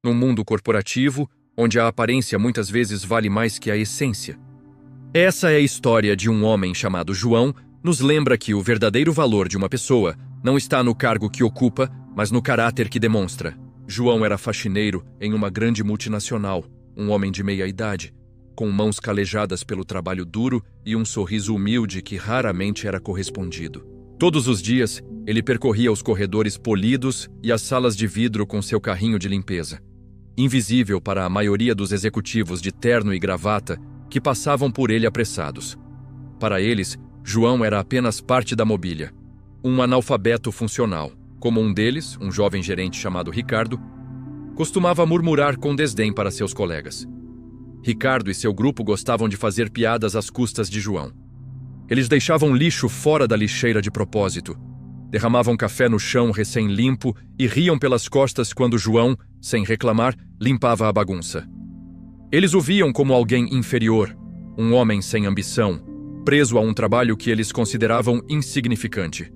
num mundo corporativo, onde a aparência muitas vezes vale mais que a essência. Essa é a história de um homem chamado João, nos lembra que o verdadeiro valor de uma pessoa não está no cargo que ocupa, mas no caráter que demonstra. João era faxineiro em uma grande multinacional, um homem de meia idade, com mãos calejadas pelo trabalho duro e um sorriso humilde que raramente era correspondido. Todos os dias, ele percorria os corredores polidos e as salas de vidro com seu carrinho de limpeza. Invisível para a maioria dos executivos de terno e gravata que passavam por ele apressados. Para eles, João era apenas parte da mobília, um analfabeto funcional. Como um deles, um jovem gerente chamado Ricardo, costumava murmurar com desdém para seus colegas. Ricardo e seu grupo gostavam de fazer piadas às custas de João. Eles deixavam lixo fora da lixeira de propósito, derramavam café no chão recém-limpo e riam pelas costas quando João, sem reclamar, limpava a bagunça. Eles o viam como alguém inferior, um homem sem ambição, preso a um trabalho que eles consideravam insignificante.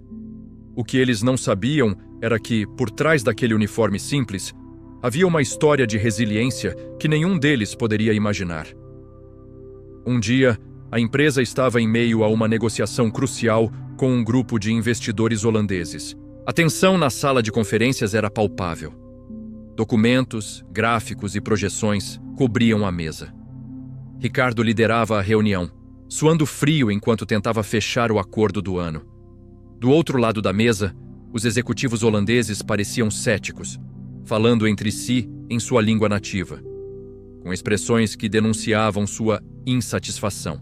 O que eles não sabiam era que, por trás daquele uniforme simples, havia uma história de resiliência que nenhum deles poderia imaginar. Um dia, a empresa estava em meio a uma negociação crucial com um grupo de investidores holandeses. A tensão na sala de conferências era palpável. Documentos, gráficos e projeções cobriam a mesa. Ricardo liderava a reunião, suando frio enquanto tentava fechar o acordo do ano. Do outro lado da mesa, os executivos holandeses pareciam céticos, falando entre si em sua língua nativa, com expressões que denunciavam sua insatisfação.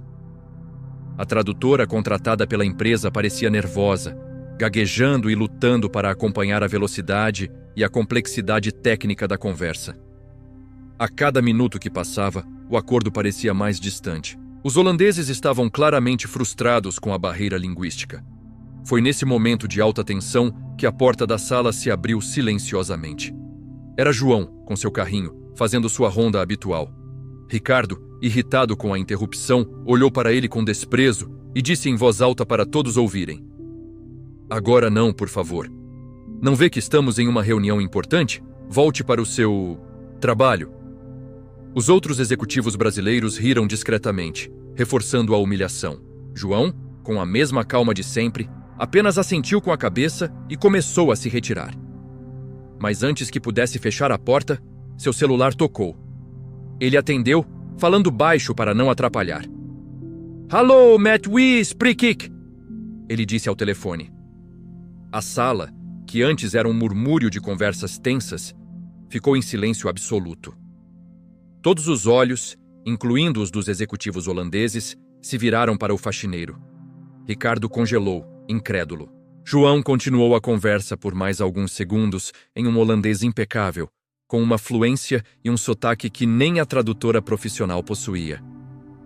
A tradutora contratada pela empresa parecia nervosa, gaguejando e lutando para acompanhar a velocidade e a complexidade técnica da conversa. A cada minuto que passava, o acordo parecia mais distante. Os holandeses estavam claramente frustrados com a barreira linguística. Foi nesse momento de alta tensão que a porta da sala se abriu silenciosamente. Era João, com seu carrinho, fazendo sua ronda habitual. Ricardo, irritado com a interrupção, olhou para ele com desprezo e disse em voz alta para todos ouvirem: "Agora não, por favor. Não vê que estamos em uma reunião importante? Volte para o seu trabalho." Os outros executivos brasileiros riram discretamente, reforçando a humilhação. João, com a mesma calma de sempre, apenas assentiu com a cabeça e começou a se retirar. Mas antes que pudesse fechar a porta, seu celular tocou. Ele atendeu, falando baixo para não atrapalhar. "Hello, Matt Weiss, Prickik!" ele disse ao telefone. A sala, que antes era um murmúrio de conversas tensas, ficou em silêncio absoluto. Todos os olhos, incluindo os dos executivos holandeses, se viraram para o faxineiro. Ricardo congelou, incrédulo. João continuou a conversa por mais alguns segundos em um holandês impecável, com uma fluência e um sotaque que nem a tradutora profissional possuía.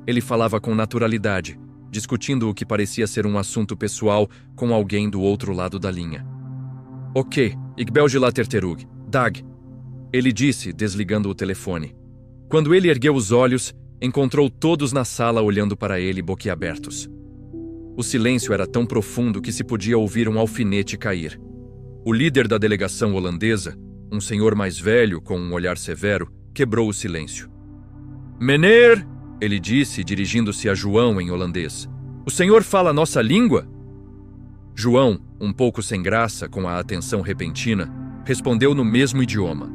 Ele falava com naturalidade, discutindo o que parecia ser um assunto pessoal com alguém do outro lado da linha. "Ok, ik bel je later terug, dag", ele disse, desligando o telefone. Quando ele ergueu os olhos, encontrou todos na sala olhando para ele boquiabertos. O silêncio era tão profundo que se podia ouvir um alfinete cair. O líder da delegação holandesa, um senhor mais velho com um olhar severo, quebrou o silêncio. "Meneer", ele disse, dirigindo-se a João em holandês, "o senhor fala nossa língua?" João, um pouco sem graça com a atenção repentina, respondeu no mesmo idioma.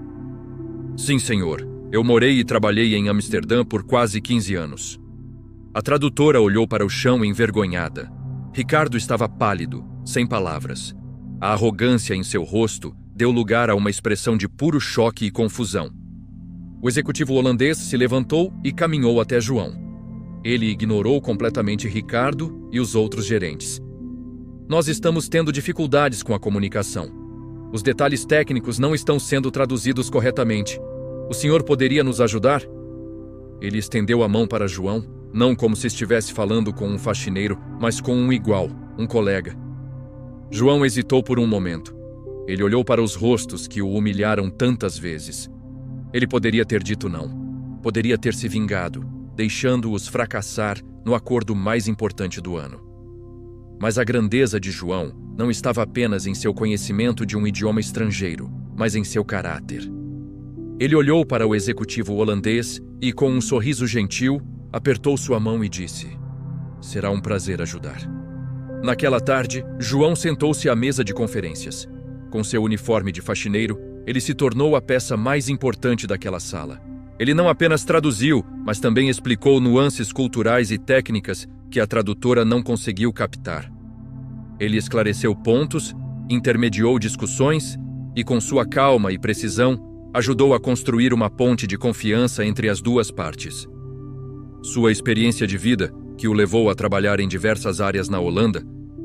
"Sim, senhor. Eu morei e trabalhei em Amsterdã por quase 15 anos." A tradutora olhou para o chão envergonhada. Ricardo estava pálido, sem palavras. A arrogância em seu rosto deu lugar a uma expressão de puro choque e confusão. O executivo holandês se levantou e caminhou até João. Ele ignorou completamente Ricardo e os outros gerentes. "Nós estamos tendo dificuldades com a comunicação. Os detalhes técnicos não estão sendo traduzidos corretamente. O senhor poderia nos ajudar?" Ele estendeu a mão para João, não como se estivesse falando com um faxineiro, mas com um igual, um colega. João hesitou por um momento. Ele olhou para os rostos que o humilharam tantas vezes. Ele poderia ter dito não. Poderia ter se vingado, deixando-os fracassar no acordo mais importante do ano. Mas a grandeza de João não estava apenas em seu conhecimento de um idioma estrangeiro, mas em seu caráter. Ele olhou para o executivo holandês e, com um sorriso gentil, apertou sua mão e disse: "Será um prazer ajudar." Naquela tarde, João sentou-se à mesa de conferências. Com seu uniforme de faxineiro, ele se tornou a peça mais importante daquela sala. Ele não apenas traduziu, mas também explicou nuances culturais e técnicas que a tradutora não conseguiu captar. Ele esclareceu pontos, intermediou discussões e, com sua calma e precisão, ajudou a construir uma ponte de confiança entre as duas partes. Sua experiência de vida, que o levou a trabalhar em diversas áreas na Holanda,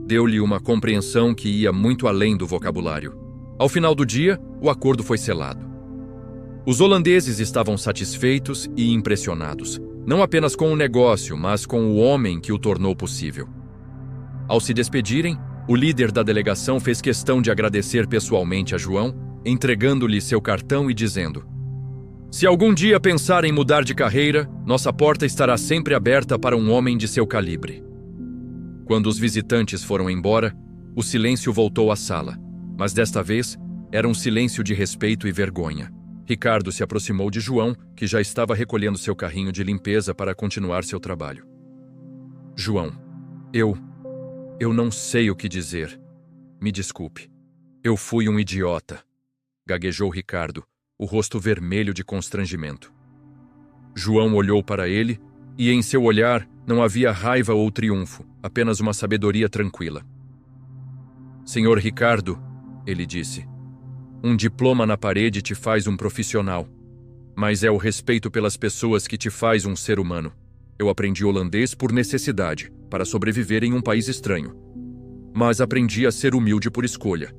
deu-lhe uma compreensão que ia muito além do vocabulário. Ao final do dia, o acordo foi selado. Os holandeses estavam satisfeitos e impressionados, não apenas com o negócio, mas com o homem que o tornou possível. Ao se despedirem, o líder da delegação fez questão de agradecer pessoalmente a João, entregando-lhe seu cartão e dizendo: "Se algum dia pensar em mudar de carreira, nossa porta estará sempre aberta para um homem de seu calibre." Quando os visitantes foram embora, o silêncio voltou à sala, mas desta vez era um silêncio de respeito e vergonha. Ricardo se aproximou de João, que já estava recolhendo seu carrinho de limpeza para continuar seu trabalho. "João, eu não sei o que dizer. Me desculpe. Eu fui um idiota", gaguejou Ricardo, o rosto vermelho de constrangimento. João olhou para ele e, em seu olhar, não havia raiva ou triunfo, apenas uma sabedoria tranquila. "Senhor Ricardo", ele disse, "um diploma na parede te faz um profissional, mas é o respeito pelas pessoas que te faz um ser humano. Eu aprendi holandês por necessidade, para sobreviver em um país estranho. Mas aprendi a ser humilde por escolha.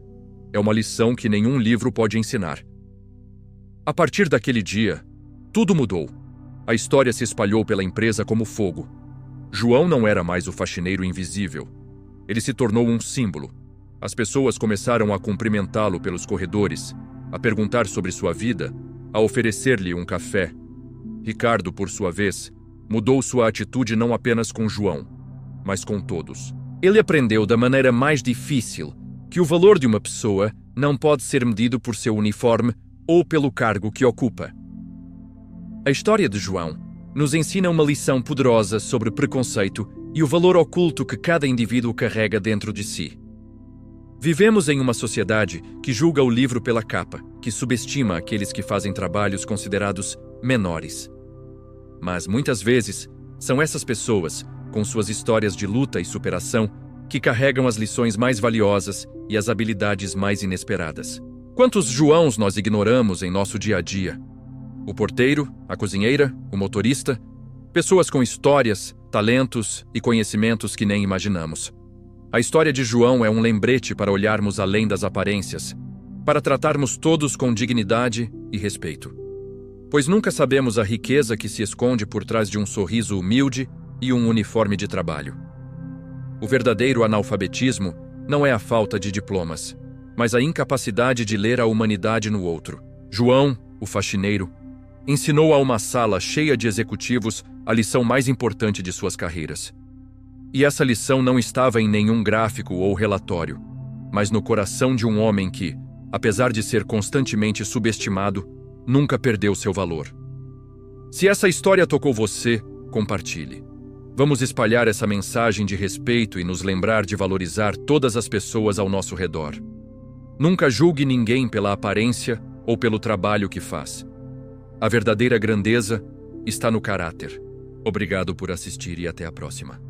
É uma lição que nenhum livro pode ensinar." A partir daquele dia, tudo mudou. A história se espalhou pela empresa como fogo. João não era mais o faxineiro invisível. Ele se tornou um símbolo. As pessoas começaram a cumprimentá-lo pelos corredores, a perguntar sobre sua vida, a oferecer-lhe um café. Ricardo, por sua vez, mudou sua atitude não apenas com João, mas com todos. Ele aprendeu da maneira mais difícil que o valor de uma pessoa não pode ser medido por seu uniforme ou pelo cargo que ocupa. A história de João nos ensina uma lição poderosa sobre preconceito e o valor oculto que cada indivíduo carrega dentro de si. Vivemos em uma sociedade que julga o livro pela capa, que subestima aqueles que fazem trabalhos considerados menores. Mas, muitas vezes, são essas pessoas, com suas histórias de luta e superação, que carregam as lições mais valiosas e as habilidades mais inesperadas. Quantos Joãos nós ignoramos em nosso dia a dia? O porteiro, a cozinheira, o motorista, pessoas com histórias, talentos e conhecimentos que nem imaginamos. A história de João é um lembrete para olharmos além das aparências, para tratarmos todos com dignidade e respeito. Pois nunca sabemos a riqueza que se esconde por trás de um sorriso humilde e um uniforme de trabalho. O verdadeiro analfabetismo não é a falta de diplomas, mas a incapacidade de ler a humanidade no outro. João, o faxineiro, ensinou a uma sala cheia de executivos a lição mais importante de suas carreiras. E essa lição não estava em nenhum gráfico ou relatório, mas no coração de um homem que, apesar de ser constantemente subestimado, nunca perdeu seu valor. Se essa história tocou você, compartilhe. Vamos espalhar essa mensagem de respeito e nos lembrar de valorizar todas as pessoas ao nosso redor. Nunca julgue ninguém pela aparência ou pelo trabalho que faz. A verdadeira grandeza está no caráter. Obrigado por assistir e até a próxima.